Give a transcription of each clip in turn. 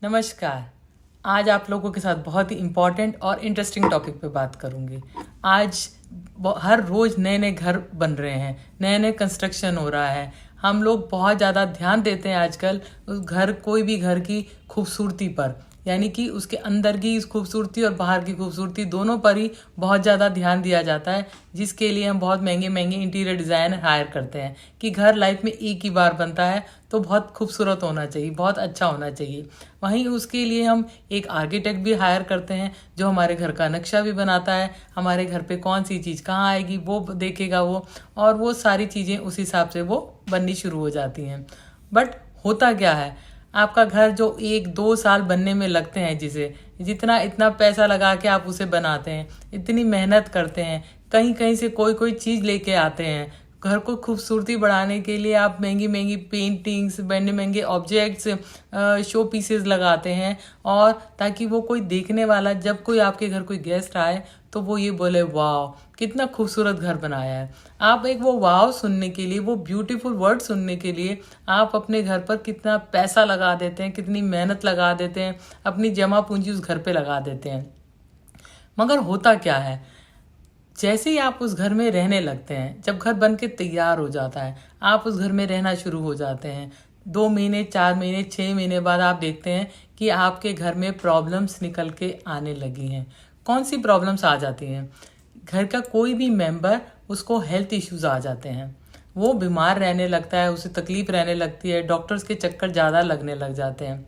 नमस्कार। आज आप लोगों के साथ बहुत ही इम्पोर्टेंट और इंटरेस्टिंग टॉपिक पे बात करूँगी। आज हर रोज़ नए नए घर बन रहे हैं, नए नए कंस्ट्रक्शन हो रहा है। हम लोग बहुत ज़्यादा ध्यान देते हैं आजकल उस घर कोई भी घर की खूबसूरती पर, यानी कि उसके अंदर की खूबसूरती और बाहर की खूबसूरती दोनों पर ही बहुत ज़्यादा ध्यान दिया जाता है, जिसके लिए हम बहुत महंगे महंगे इंटीरियर डिज़ाइनर हायर करते हैं कि घर लाइफ में एक ही बार बनता है तो बहुत खूबसूरत होना चाहिए, बहुत अच्छा होना चाहिए। वहीं उसके लिए हम एक आर्किटेक्ट भी हायर करते हैं जो हमारे घर का नक्शा भी बनाता है, हमारे घर पे कौन सी चीज़ कहाँ आएगी वो देखेगा वो, और वो सारी चीज़ें उस हिसाब से वो बननी शुरू हो जाती हैं। बट होता क्या है, आपका घर जो 1-2 साल बनने में लगते हैं, जिसे जितना इतना पैसा लगा के आप उसे बनाते हैं, इतनी मेहनत करते हैं, कहीं कहीं से कोई कोई चीज़ लेके आते हैं, घर को खूबसूरती बढ़ाने के लिए आप महंगी महंगी पेंटिंग्स, महंगे महंगे ऑब्जेक्ट्स, शो पीसेस लगाते हैं, और ताकि वो कोई देखने वाला जब कोई आपके घर कोई गेस्ट आए तो वो ये बोले वाह कितना खूबसूरत घर बनाया है। आप एक वो वाव सुनने के लिए, वो ब्यूटीफुल वर्ड सुनने के लिए आप अपने घर पर कितना पैसा लगा देते हैं, कितनी मेहनत लगा देते हैं, अपनी जमा पूंजी उस घर पे लगा देते हैं। मगर होता क्या है, जैसे ही आप उस घर में रहने लगते हैं, जब घर बन के तैयार हो जाता है, आप उस घर में रहना शुरू हो जाते हैं, 2 महीने, 4 महीने, 6 महीने बाद आप देखते हैं कि आपके घर में प्रॉब्लम्स निकल के आने लगी हैं। कौन सी प्रॉब्लम्स आ जाती हैं? घर का कोई भी मेंबर, उसको हेल्थ इश्यूज आ जाते हैं, वो बीमार रहने लगता है, उसे तकलीफ रहने लगती है, डॉक्टर्स के चक्कर ज़्यादा लगने लग जाते हैं।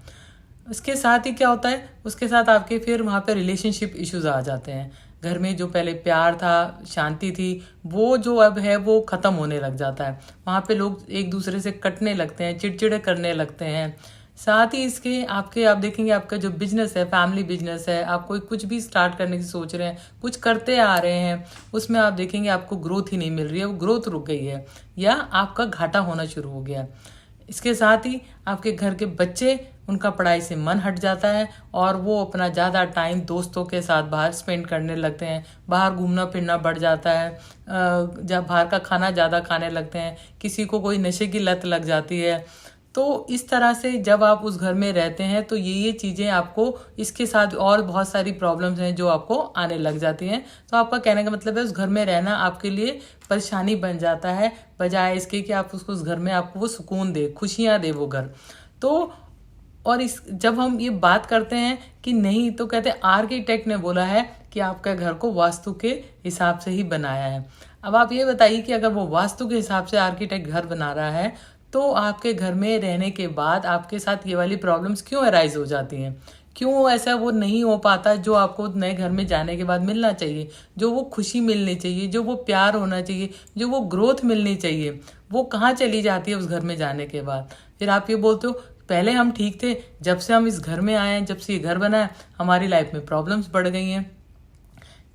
उसके साथ ही क्या होता है, उसके साथ आपके फिर वहाँ पे रिलेशनशिप इश्यूज आ जाते हैं। घर में जो पहले प्यार था, शांति थी, वो जो अब है वो ख़त्म होने लग जाता है। वहाँ पे लोग एक दूसरे से कटने लगते हैं, चिड़चिड़े करने लगते हैं। साथ ही इसके आप देखेंगे, आपका जो बिजनेस है, फैमिली बिजनेस है, आप कोई कुछ भी स्टार्ट करने की सोच रहे हैं, कुछ करते आ रहे हैं, उसमें आप देखेंगे आपको ग्रोथ ही नहीं मिल रही है, वो ग्रोथ रुक गई है या आपका घाटा होना शुरू हो गया है। इसके साथ ही आपके घर के बच्चे, उनका पढ़ाई से मन हट जाता है और वो अपना ज़्यादा टाइम दोस्तों के साथ बाहर स्पेंड करने लगते हैं, बाहर घूमना फिरना बढ़ जाता है, जब बाहर का खाना ज़्यादा खाने लगते हैं, किसी को कोई नशे की लत लग जाती है। तो इस तरह से जब आप उस घर में रहते हैं तो ये चीज़ें आपको, इसके साथ और बहुत सारी प्रॉब्लम्स हैं जो आपको आने लग जाती हैं। तो आपका कहने का मतलब है उस घर में रहना आपके लिए परेशानी बन जाता है, बजाय इसके कि आप उसको उस घर में आपको वो सुकून दे, खुशियाँ दे वो घर। तो और इस जब हम ये बात करते हैं कि नहीं, तो कहते हैं आर्किटेक्ट ने बोला है कि आपका घर को वास्तु के हिसाब से ही बनाया है। अब आप ये बताइए कि अगर वो वास्तु के हिसाब से आर्किटेक्ट घर बना रहा है तो आपके घर में रहने के बाद आपके साथ ये वाली प्रॉब्लम्स क्यों अराइज हो जाती हैं? क्यों ऐसा वो नहीं हो पाता जो आपको नए घर में जाने के बाद मिलना चाहिए, जो वो खुशी मिलनी चाहिए, जो वो प्यार होना चाहिए, जो वो ग्रोथ मिलनी चाहिए, वो कहाँ चली जाती है उस घर में जाने के बाद? फिर आप ये बोलते हो पहले हम ठीक थे, जब से हम इस घर में आए हैं, जब से ये घर बना है, हमारी लाइफ में प्रॉब्लम्स बढ़ गई हैं।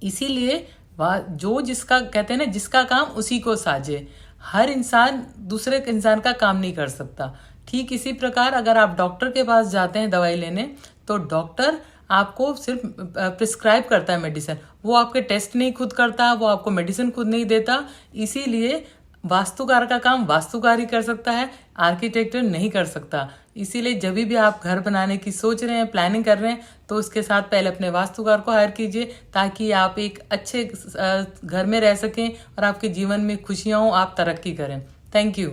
इसीलिए जो जिसका कहते हैं ना, जिसका काम उसी को साजे। हर इंसान दूसरे इंसान का काम नहीं कर सकता। ठीक इसी प्रकार अगर आप डॉक्टर के पास जाते हैं दवाई लेने, तो डॉक्टर आपको सिर्फ प्रिस्क्राइब करता है मेडिसिन, वो आपके टेस्ट नहीं खुद करता, वो आपको मेडिसिन खुद नहीं देता। इसीलिए वास्तुकार का काम वास्तुकार ही कर सकता है, आर्किटेक्ट नहीं कर सकता। इसीलिए जब भी आप घर बनाने की सोच रहे हैं, प्लानिंग कर रहे हैं, तो उसके साथ पहले अपने वास्तुकार को हायर कीजिए, ताकि आप एक अच्छे घर में रह सकें और आपके जीवन में खुशियाँ हों, आप तरक्की करें। Thank you.